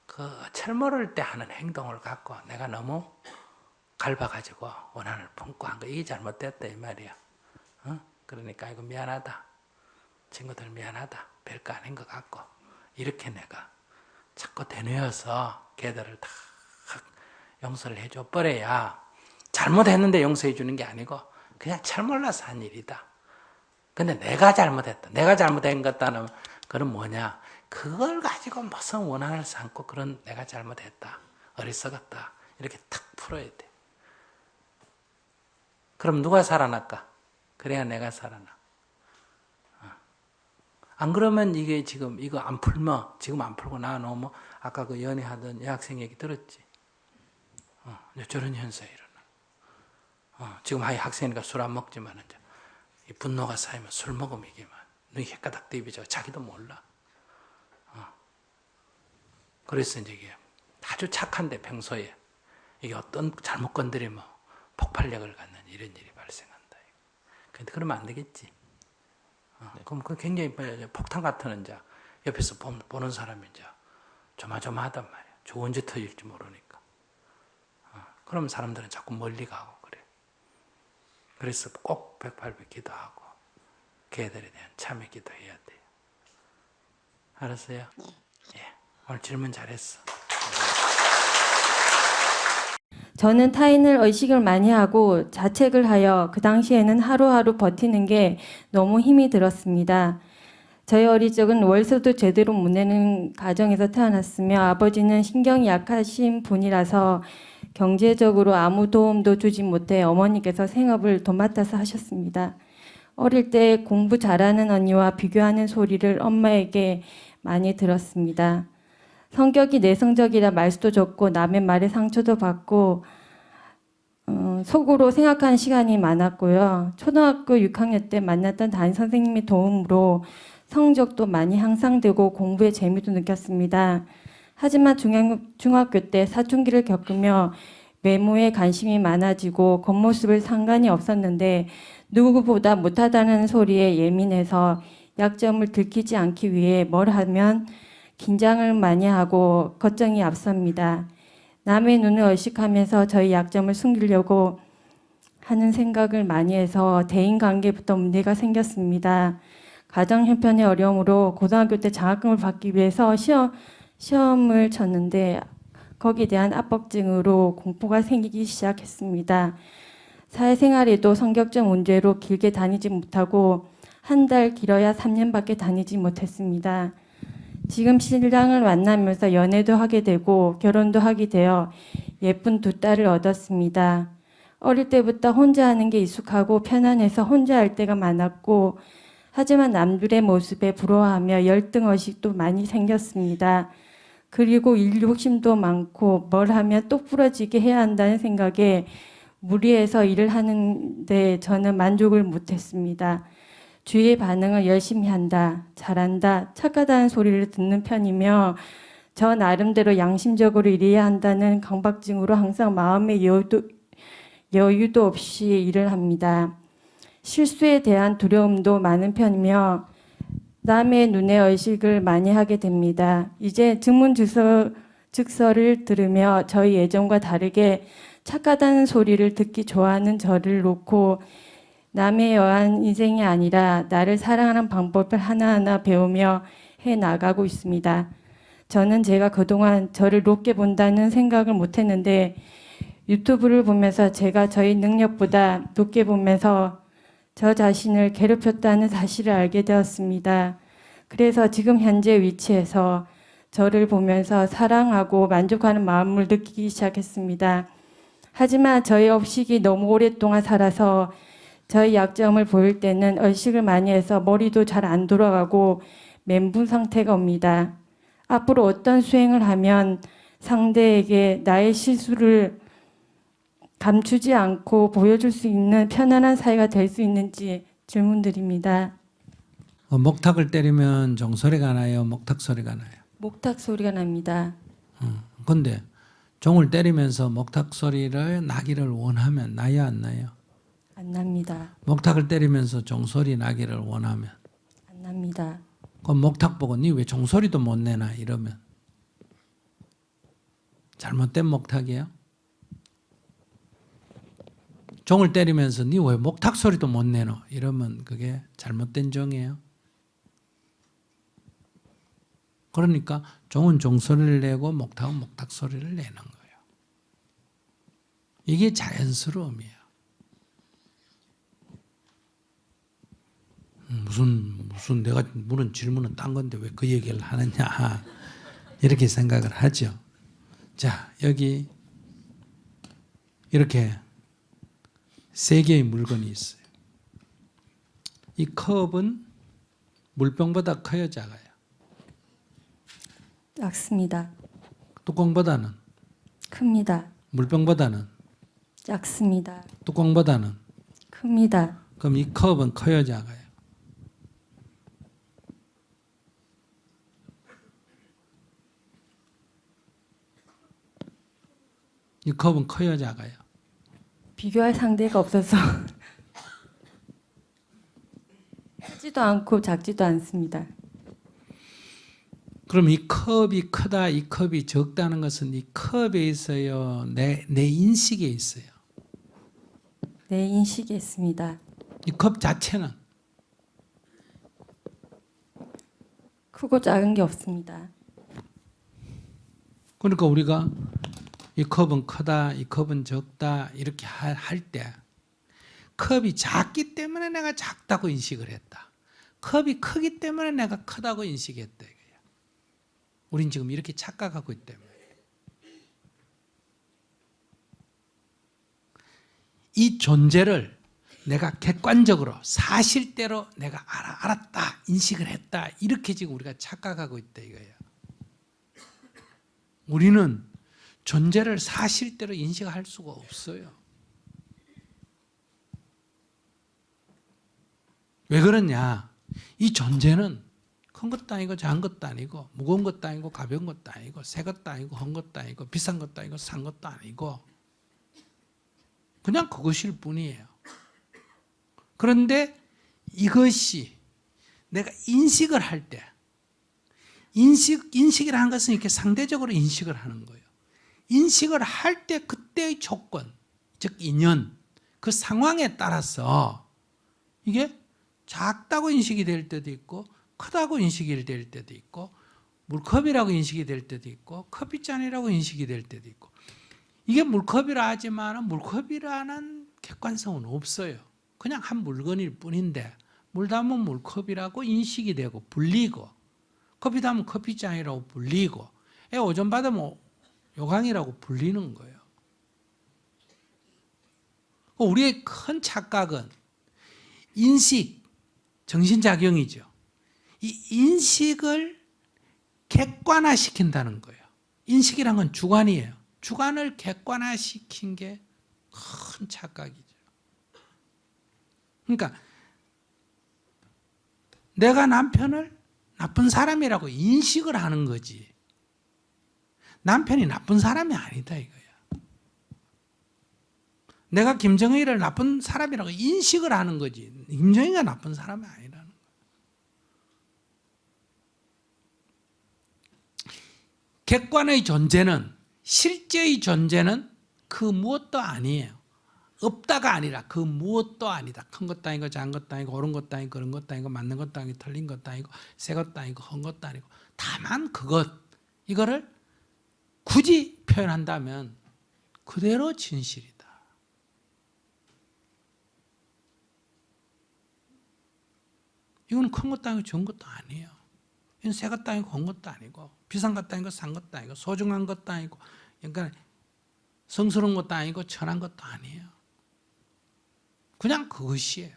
그 철모를 때 하는 행동을 갖고 내가 너무 갈봐가지고 원한을 품고 한 거 이게 잘못됐다 이 말이야. 그러니까 이거 미안하다. 친구들 미안하다. 별거 아닌 것 같고 이렇게 내가 자꾸 되뇌어서 걔들을 다 용서를 해줘 버려야 잘못했는데 용서해 주는 게 아니고 그냥 잘 몰라서 한 일이다. 근데 내가 잘못했다. 내가 잘못한 것다는 그건 뭐냐? 그걸 가지고 무슨 원한을 삼고 그런 내가 잘못했다. 어리석었다. 이렇게 탁 풀어야 돼. 그럼 누가 살아날까? 그래야 내가 살아나. 안 그러면 이게 지금 이거 안 풀면 지금 안 풀고 나눠면 아까 그 연애하던 여학생 얘기 들었지? 저런 현상이 일어나. 지금 아예 학생이니까 술 안 먹지만 이제 이 분노가 쌓이면 술 먹으면 이게 막 눈이 헷가닥 뒤비죠. 자기도 몰라. 그래서 이제 이게 아주 착한데 평소에 이게 어떤 잘못 건드리면 폭발력을 갖는 이런 일이 발생한다. 근데 그러면 안 되겠지. 그럼 그 굉장히 폭탄 같은 이제 옆에서 보는 사람이 이제 조마조마하단 말이야. 저 언제 터질지 모르니까. 그러면 사람들은 자꾸 멀리 가고 그래. 그래서 꼭 108배 기도하고 걔들에 대한 참회 기도해야 돼요. 알았어요? 예. 오늘 질문 잘했어. 저는 타인을 의식을 많이 하고 자책을 하여 그 당시에는 하루하루 버티는 게 너무 힘이 들었습니다. 저희 어릴 적은 월세도 제대로 못 내는 가정에서 태어났으며 아버지는 신경이 약하신 분이라서 경제적으로 아무 도움도 주지 못해 어머니께서 생업을 도맡아서 하셨습니다. 어릴 때 공부 잘하는 언니와 비교하는 소리를 엄마에게 많이 들었습니다. 성격이 내성적이라 말수도 적고 남의 말에 상처도 받고 속으로 생각하는 시간이 많았고요. 초등학교 6학년 때 만났던 담임 선생님의 도움으로 성적도 많이 향상되고 공부에 재미도 느꼈습니다. 하지만 중학교 때 사춘기를 겪으며 외모에 관심이 많아지고 겉모습을 상관이 없었는데 누구보다 못하다는 소리에 예민해서 약점을 들키지 않기 위해 뭘 하면 긴장을 많이 하고 걱정이 앞섭니다. 남의 눈을 의식하면서 저희 약점을 숨기려고 하는 생각을 많이 해서 대인관계부터 문제가 생겼습니다. 가정 형편의 어려움으로 고등학교 때 장학금을 받기 위해서 시험을 쳤는데 거기에 대한 압박증으로 공포가 생기기 시작했습니다. 사회생활에도 성격적 문제로 길게 다니지 못하고 한 달 길어야 3년밖에 다니지 못했습니다. 지금 신랑을 만나면서 연애도 하게 되고 결혼도 하게 되어 예쁜 두 딸을 얻었습니다. 어릴 때부터 혼자 하는 게 익숙하고 편안해서 혼자 할 때가 많았고 하지만 남들의 모습에 부러워하며 열등의식도 많이 생겼습니다. 그리고 일 욕심도 많고 뭘 하면 똑부러지게 해야 한다는 생각에 무리해서 일을 하는데 저는 만족을 못했습니다. 주위의 반응을 열심히 한다, 잘한다, 착하다는 소리를 듣는 편이며 저 나름대로 양심적으로 일해야 한다는 강박증으로 항상 마음의 여유도 없이 일을 합니다. 실수에 대한 두려움도 많은 편이며 남의 눈에 의식을 많이 하게 됩니다. 이제 즉서를 들으며 저희 예전과 다르게 착하다는 소리를 듣기 좋아하는 저를 놓고 남의 여한 인생이 아니라 나를 사랑하는 방법을 하나하나 배우며 해 나가고 있습니다. 저는 제가 그동안 저를 높게 본다는 생각을 못했는데 유튜브를 보면서 제가 저희 능력보다 높게 보면서 저 자신을 괴롭혔다는 사실을 알게 되었습니다. 그래서 지금 현재 위치에서 저를 보면서 사랑하고 만족하는 마음을 느끼기 시작했습니다. 하지만 저의 의식이 너무 오랫동안 살아서 저의 약점을 보일 때는 의식을 많이 해서 머리도 잘 안 돌아가고 멘붕 상태가 옵니다. 앞으로 어떤 수행을 하면 상대에게 나의 실수를 감추지 않고 보여줄 수 있는 편안한 사이가 될 수 있는지 질문드립니다. 목탁을 때리면 종소리가 나요? 목탁 소리가 나요? 목탁 소리가 납니다. 근데 종을 때리면서 목탁 소리를 나기를 원하면 나요, 안 나요? 안 납니다. 목탁을 때리면서 종소리 나기를 원하면 안 납니다. 그럼 목탁 보고 니 왜 종소리도 못 내나 이러면 잘못된 목탁이에요? 종을 때리면서 니 왜 목탁 소리도 못 내노 이러면 그게 잘못된 종이에요. 그러니까 종은 종소리를 내고 목탁은 목탁 소리를 내는 거예요. 이게 자연스러움이에요. 무슨 내가 물은 질문은 딴 건데 왜 그 얘기를 하느냐 이렇게 생각을 하죠. 자, 여기 이렇게 세 개의 물건이 있어요. 이 컵은 물병보다 커요, 작아요? 작습니다. 뚜껑보다는? 큽니다. 물병보다는? 작습니다. 뚜껑보다는? 큽니다. 그럼 이 컵은 커요, 작아요? 이 컵은 커요, 작아요? 비교할 상대가 없어서 크지도 않고 작지도 않습니다. 그럼 이 컵이 크다, 이 컵이 적다는 것은 이 컵에 있어요, 내 인식에 있어요? 내 인식에 있습니다. 이 컵 자체는? 크고 작은 게 없습니다. 그러니까 우리가 이 컵은 크다, 이 컵은 적다 이렇게 할 때 컵이 작기 때문에 내가 작다고 인식을 했다. 컵이 크기 때문에 내가 크다고 인식했다. 이거야. 우린 지금 이렇게 착각하고 있기 때문에. 이 존재를 내가 객관적으로 사실대로 내가 알았다, 인식을 했다 이렇게 지금 우리가 착각하고 있다 이거예요. 우리는 존재를 사실대로 인식할 수가 없어요. 왜 그러냐? 이 존재는 큰 것도 아니고 작은 것도 아니고 무거운 것도 아니고 가벼운 것도 아니고 새 것도 아니고 헌 것도 아니고 비싼 것도 아니고 산 것도 아니고 그냥 그것일 뿐이에요. 그런데 이것이 내가 인식을 할 때, 인식이라는 것은 이렇게 상대적으로 인식을 하는 거예요. 인식을 할 때 그때의 조건, 즉 인연, 그 상황에 따라서 이게 작다고 인식이 될 때도 있고 크다고 인식이 될 때도 있고 물컵이라고 인식이 될 때도 있고 커피잔이라고 인식이 될 때도 있고 이게 물컵이라 하지만 물컵이라는 객관성은 없어요. 그냥 한 물건일 뿐인데 물 담으면 물컵이라고 인식이 되고 불리고 커피 담으면 커피잔이라고 불리고 오전 받으면 요강이라고 불리는 거예요. 우리의 큰 착각은 인식, 정신작용이죠. 이 인식을 객관화시킨다는 거예요. 인식이란 건 주관이에요. 주관을 객관화시킨 게 큰 착각이죠. 그러니까 내가 남편을 나쁜 사람이라고 인식을 하는 거지 남편이 나쁜 사람이 아니다 이거야. 내가 김정일을 나쁜 사람이라고 인식을 하는 거지 김정일가 나쁜 사람이 아니라는 거야. 객관의 존재는 실제의 존재는 그 무엇도 아니에요. 없다가 아니라 그 무엇도 아니다. 큰 것도 아니고 작은 것도 아니고 옳은 것도 아니고 그런 것도 아니고 맞는 것도 아니고 틀린 것도 아니고 새 것도 아니고 헛 것도 아니고 다만 그것 이거를 굳이 표현한다면 그대로 진실이다. 이건 큰 것도 아니고 적은 것도 아니에요. 이건 새 것도 아니고 헛 것도 아니고 비싼 것도 아니고 싼 것도 아니고 소중한 것도 아니고 그러니까 성스러운 것도 아니고 천한 것도 아니에요. 그냥 그것이에요.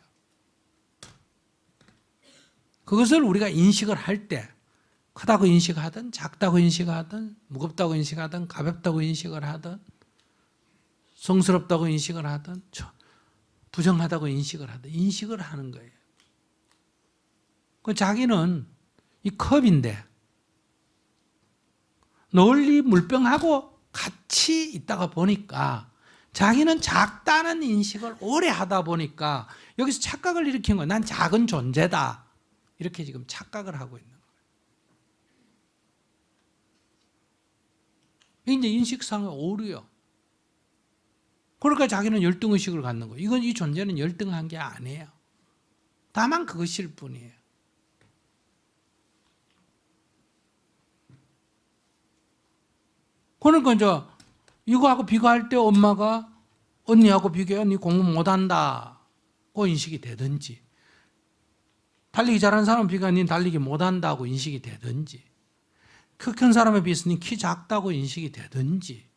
그것을 우리가 인식을 할 때 크다고 인식하든 작다고 인식하든 무겁다고 인식하든 가볍다고 인식을 하든 성스럽다고 인식을 하든 부정하다고 인식을 하든 인식을 하는 거예요. 그 자기는 이 컵인데 널리 물병하고 같이 있다가 보니까 자기는 작다는 인식을 오래 하다 보니까 여기서 착각을 일으킨 거예요. 난 작은 존재다. 이렇게 지금 착각을 하고 있는 거예요. 이게 이제 인식상의 오류요. 그러니까 자기는 열등의식을 갖는 거예요. 이건 이 존재는 열등한 게 아니에요. 다만 그것일 뿐이에요. 그러니까 이제 이거하고 비교할 때 엄마가 언니하고 비교해 언니 공부 못한다고 인식이 되든지 달리기 잘하는 사람 비교해 니 달리기 못한다고 인식이 되든지 키 큰 사람에 비해서 니 키 작다고 인식이 되든지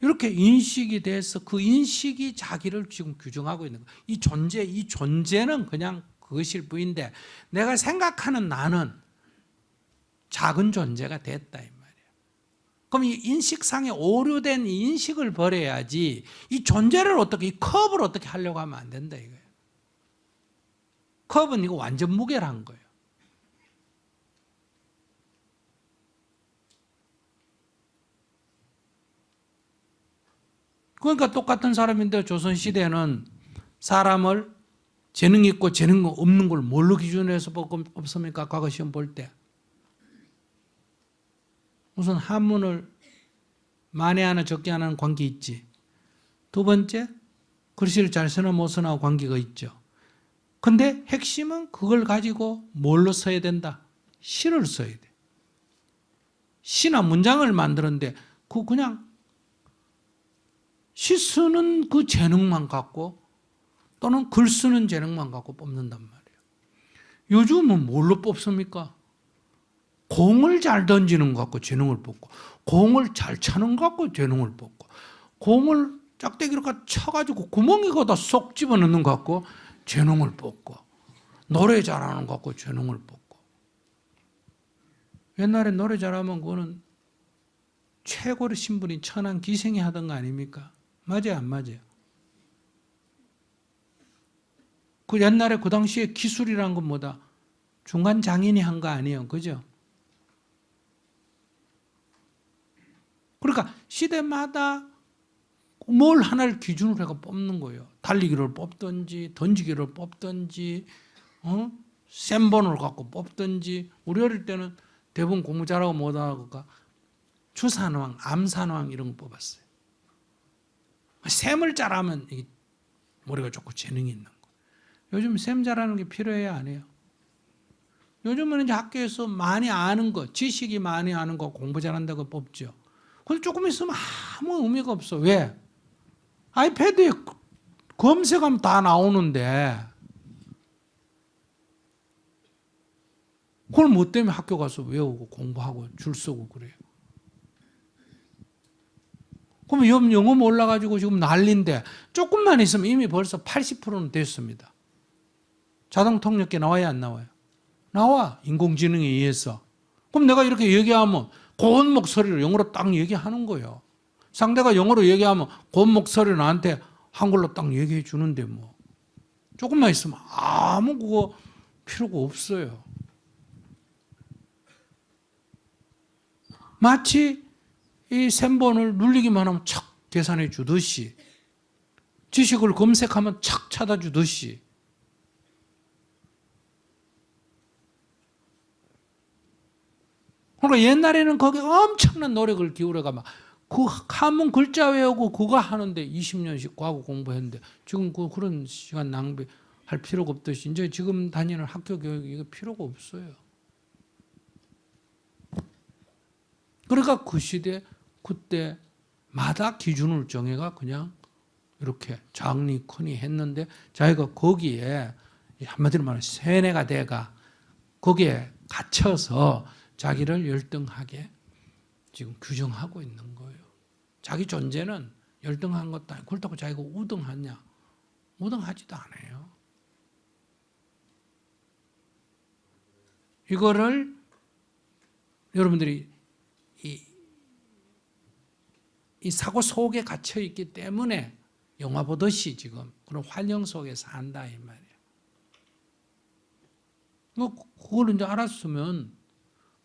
이렇게 인식이 돼서 그 인식이 자기를 지금 규정하고 있는 거예요. 이 존재는 그냥 그것일 뿐인데 내가 생각하는 나는 작은 존재가 됐다. 그럼 이 인식상에 오류된 이 인식을 버려야지 이 존재를 어떻게 이 컵을 어떻게 하려고 하면 안 된다 이거예요. 컵은 이거 완전 무결한 거예요. 그러니까 똑같은 사람인데 조선시대는 사람을 재능 있고 재능 없는 걸 뭘로 기준으로 해서 없습니까? 과거 시험 볼 때. 우선 한문을 많이 하나 적게 하나는 관계 있지. 두 번째, 글씨를 잘 쓰나 못 쓰나 관계가 있죠. 근데 핵심은 그걸 가지고 뭘로 써야 된다? 시를 써야 돼. 시나 문장을 만드는데 그냥 시 쓰는 그 재능만 갖고 또는 글 쓰는 재능만 갖고 뽑는단 말이에요. 요즘은 뭘로 뽑습니까? 공을 잘 던지는 것 갖고 재능을 뽑고 공을 잘 차는 것 갖고 재능을 뽑고 공을 짝대기로 쳐가지고 구멍이 거다 쏙 집어넣는 것 갖고 재능을 뽑고 노래 잘하는 것 갖고 재능을 뽑고 옛날에 노래 잘하면 그거는 최고의 신분인 천한 기생이 하던 거 아닙니까? 맞아요 안 맞아요? 그 옛날에 그 당시에 기술이란 건 뭐다? 중간 장인이 한 거 아니에요 그죠? 그러니까 시대마다 뭘 하나를 기준으로 해서 뽑는 거예요. 달리기를 뽑든지 던지기를 뽑든지 센 번호를 갖고 뽑든지, 우리 어릴 때는 대부분 공부 잘하고 못하고가 주산왕, 암산왕 이런 거 뽑았어요. 셈을 잘하면 이게 머리가 좋고 재능이 있는 거. 요즘 셈 잘하는 게 필요해요, 안 해요? 요즘은 이제 학교에서 많이 아는 거, 지식이 많이 아는 거 공부 잘한다고 뽑죠. 근데 조금 있으면 아무 의미가 없어. 왜? 아이패드에 검색하면 다 나오는데 그걸 뭐 때문에 학교 가서 외우고 공부하고 줄 서고 그래요? 그러면 영어 몰라가지고 지금 난리인데 조금만 있으면 이미 벌써 80%는 됐습니다. 자동 통역기 나와야 안 나와요? 나와. 인공지능에 의해서. 그럼 내가 이렇게 얘기하면 고운 목소리로 영어로 딱 얘기하는 거예요. 상대가 영어로 얘기하면 고운 목소리로 나한테 한글로 딱 얘기해 주는데 뭐. 조금만 있으면 아무 그거 필요가 없어요. 마치 이 셈번을 눌리기만 하면 척 계산해 주듯이, 지식을 검색하면 척 찾아주듯이, 그러니까 옛날에는 거기에 엄청난 노력을 기울여가 막 그 한문 글자 외우고 그거 하는데 20년씩 과거 공부했는데 지금 그런 시간 낭비할 필요가 없듯이 이제 지금 다니는 학교 교육이 이거 필요가 없어요. 그러니까 그 시대 그때마다 기준을 정해가 그냥 이렇게 작니 크니 했는데 자기가 거기에 한마디로 말하면 세뇌가 돼가 거기에 갇혀서 자기를 열등하게 지금 규정하고 있는 거예요. 자기 존재는 열등한 것도 아니고 그렇다고 자기가 우등하냐? 우등하지도 않아요. 이거를 여러분들이 이 사고 속에 갇혀 있기 때문에 영화 보듯이 지금 그런 환영 속에 산다 이 말이에요. 그걸 이제 알았으면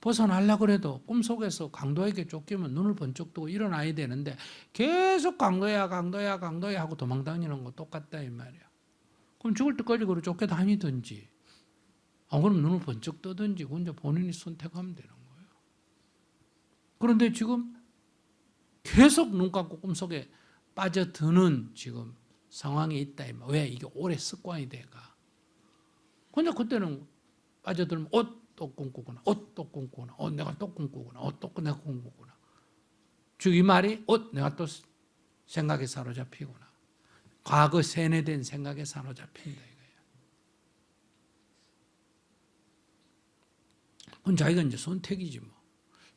벗어나려고 그래도 꿈속에서 강도에게 쫓기면 눈을 번쩍 뜨고 일어나야 되는데 계속 강도야 하고 도망다니는 거 똑같다 이 말이야. 그럼 죽을 때까지 그걸 쫓겨다니든지 안 그러면 눈을 번쩍 뜨든지 그건 이제 본인이 선택하면 되는 거예요. 그런데 지금 계속 눈 감고 꿈속에 빠져드는 지금 상황이 있다 이 말. 왜? 이게 오래 습관이 돼가. 근데 그때는 빠져들면 또 꿈꾸구나. 또 꿈꾸구나. 내가 또 꿈꾸구나. 또 내가 꿈꾸구나. 즉 이 말이 내가 또 생각에 사로잡히구나. 과거 세뇌된 생각에 사로잡힌다 이거예요. 그건 자기가 이제 선택이지 뭐.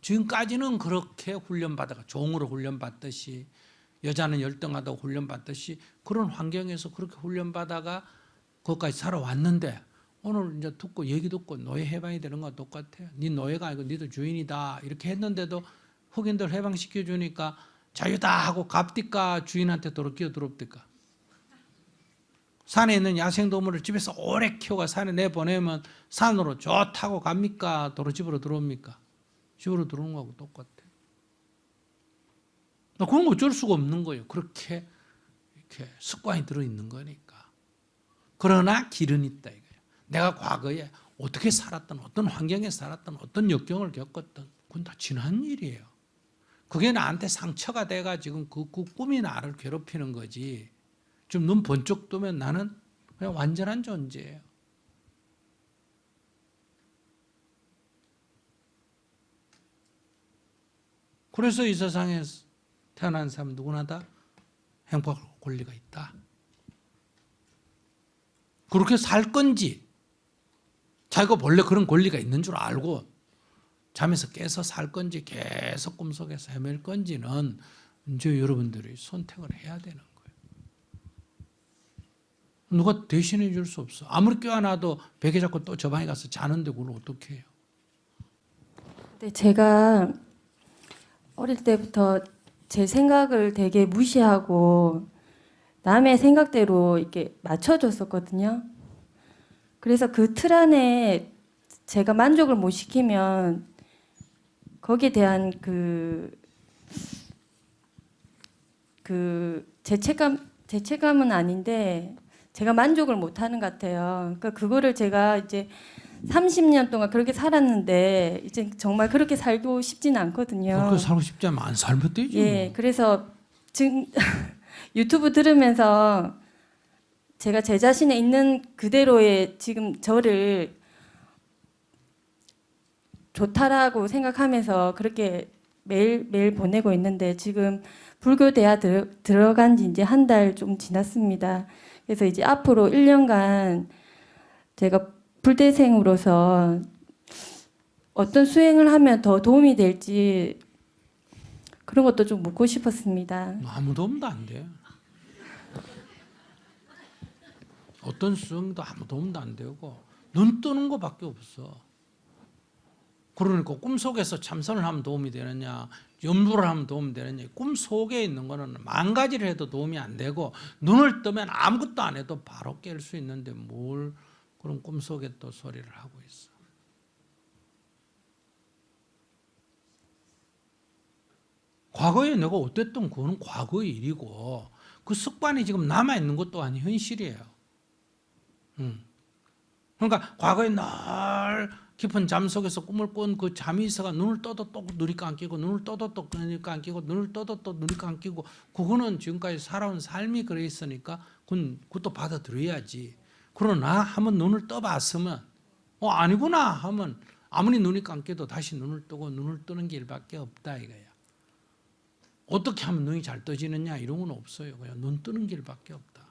지금까지는 그렇게 훈련받아가 종으로 훈련받듯이 여자는 열등하다고 훈련받듯이 그런 환경에서 그렇게 훈련받아가 거기까지 살아왔는데 오늘 이제 얘기 듣고 노예 해방이 되는 건 똑같아요. 네 노예가 아니고 니도 주인이다 이렇게 했는데도 흑인들 해방시켜 주니까 자유다 하고 갑디까 주인한테 도로 끼어들었디까. 산에 있는 야생동물을 집에서 오래 키워가 산에 내보내면 산으로 타고 갑니까? 도로 집으로 들어옵니까? 집으로 들어오는 거하고 똑같아. 그건 어쩔 수가 없는 거예요. 그렇게 이렇게 습관이 들어있는 거니까. 그러나 길은 있다 이거예요. 내가 과거에 어떻게 살았던 어떤 환경에 살았던 어떤 역경을 겪었던 그건 다 지난 일이에요. 그게 나한테 상처가 돼가 지금 그 꿈이 나를 괴롭히는 거지. 지금 눈 번쩍 뜨면 나는 그냥 완전한 존재예요. 그래서 이 세상에 태어난 사람 누구나 다 행복할 권리가 있다. 그렇게 살 건지 자기가 원래 그런 권리가 있는 줄 알고 잠에서 깨서 살 건지 계속 꿈속에서 헤맬 건지는 이제 여러분들이 선택을 해야 되는 거예요. 누가 대신해 줄 수 없어. 아무리 껴안아도 베개 잡고 또 저 방에 가서 자는데 그걸 어떻게 해요? 네, 제가 어릴 때부터 제 생각을 되게 무시하고 남의 생각대로 이렇게 맞춰줬었거든요. 그래서 그 틀 안에 제가 만족을 못 시키면 거기에 대한 죄책감은 아닌데 제가 만족을 못 하는 것 같아요. 그러니까 그거를 제가 이제 30년 동안 그렇게 살았는데 이제 정말 그렇게 살고 싶지는 않거든요. 그렇게 살고 싶지 않으면 안 살면 되지. 예, 뭐. 그래서 지금 유튜브 들으면서 제가 제 자신에 있는 그대로의 지금 저를 좋다라고 생각하면서 그렇게 매일 보내고 있는데 지금 불교 대화 들어간 지 이제 한 달 좀 지났습니다. 그래서 이제 앞으로 1년간 제가 불대생으로서 어떤 수행을 하면 더 도움이 될지 그런 것도 좀 묻고 싶었습니다. 아무 도움도 안 돼. 어떤 수행도 아무 도움도 안 되고 눈 뜨는 거밖에 없어. 그러니까 꿈속에서 참선을 하면 도움이 되느냐, 연부를 하면 도움이 되느냐. 꿈속에 있는 거는 만 가지를 해도 도움이 안 되고 눈을 뜨면 아무것도 안 해도 바로 깰 수 있는데 뭘 그런 꿈속에 또 소리를 하고 있어. 과거에 내가 어땠던 그거는 과거의 일이고 그 습관이 지금 남아있는 것도 아닌 현실이에요. 그러니까 과거에 늘 깊은 잠 속에서 꿈을 꾼 그 잠이 있어가 눈을 떠도 또 눈이 감기고 눈을 떠도 또 눈이 감기고 눈을 떠도 또 눈이 감기고 그거는 지금까지 살아온 삶이 그래 있으니까 그것도 받아들여야지. 그러나 한번 눈을 떠봤으면 아니구나 하면 아무리 눈이 감겨도 다시 눈을 뜨고 눈을 뜨는 길밖에 없다 이거야. 어떻게 하면 눈이 잘 떠지느냐 이런 건 없어요. 그냥 눈 뜨는 길밖에 없다.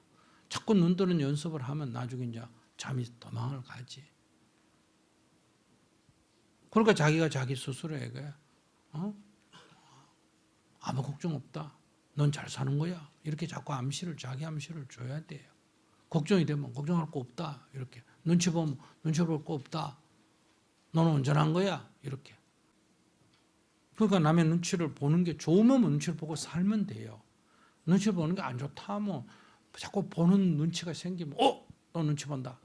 자꾸 눈 뜨는 연습을 하면 나중에 이제 잠이 도망을 가지. 그러니까 자기가 자기 스스로 얘기해. 아무 걱정 없다. 넌 잘 사는 거야. 이렇게 자꾸 자기 암시를 줘야 돼요. 걱정이 되면 걱정할 거 없다. 이렇게 눈치 보면 눈치 볼 거 없다. 너는 온전한 거야. 이렇게. 그러니까 남의 눈치를 보는 게 좋으면 눈치를 보고 살면 돼요. 눈치를 보는 게 안 좋다 뭐 자꾸 보는 눈치가 생기면 또 눈치 본다.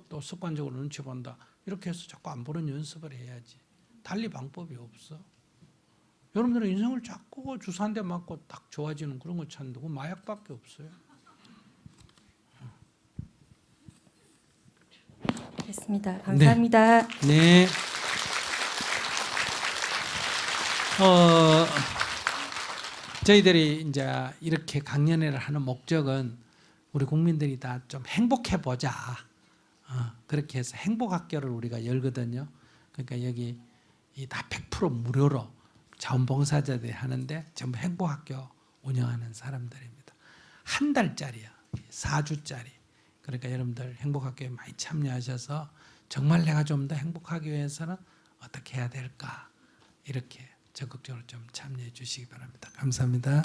또 습관적으로 눈치 본다. 이렇게 해서 자꾸 안 보는 연습을 해야지. 달리 방법이 없어. 여러분들은 인생을 자꾸 주사 한 대 맞고 딱 좋아지는 그런 거 찾는데 그 마약밖에 없어요. 됐습니다. 감사합니다. 네. 저희들이 이제 이렇게 강연회를 하는 목적은 우리 국민들이 다 좀 행복해 보자. 그렇게 해서 행복학교를 우리가 열거든요. 그러니까 여기 다 100% 무료로 자원봉사자들이 하는데 전부 행복학교 운영하는 사람들입니다. 한 달짜리야. 4주짜리. 그러니까 여러분들 행복학교에 많이 참여하셔서 정말 내가 좀 더 행복하기 위해서는 어떻게 해야 될까 이렇게 적극적으로 좀 참여해 주시기 바랍니다. 감사합니다.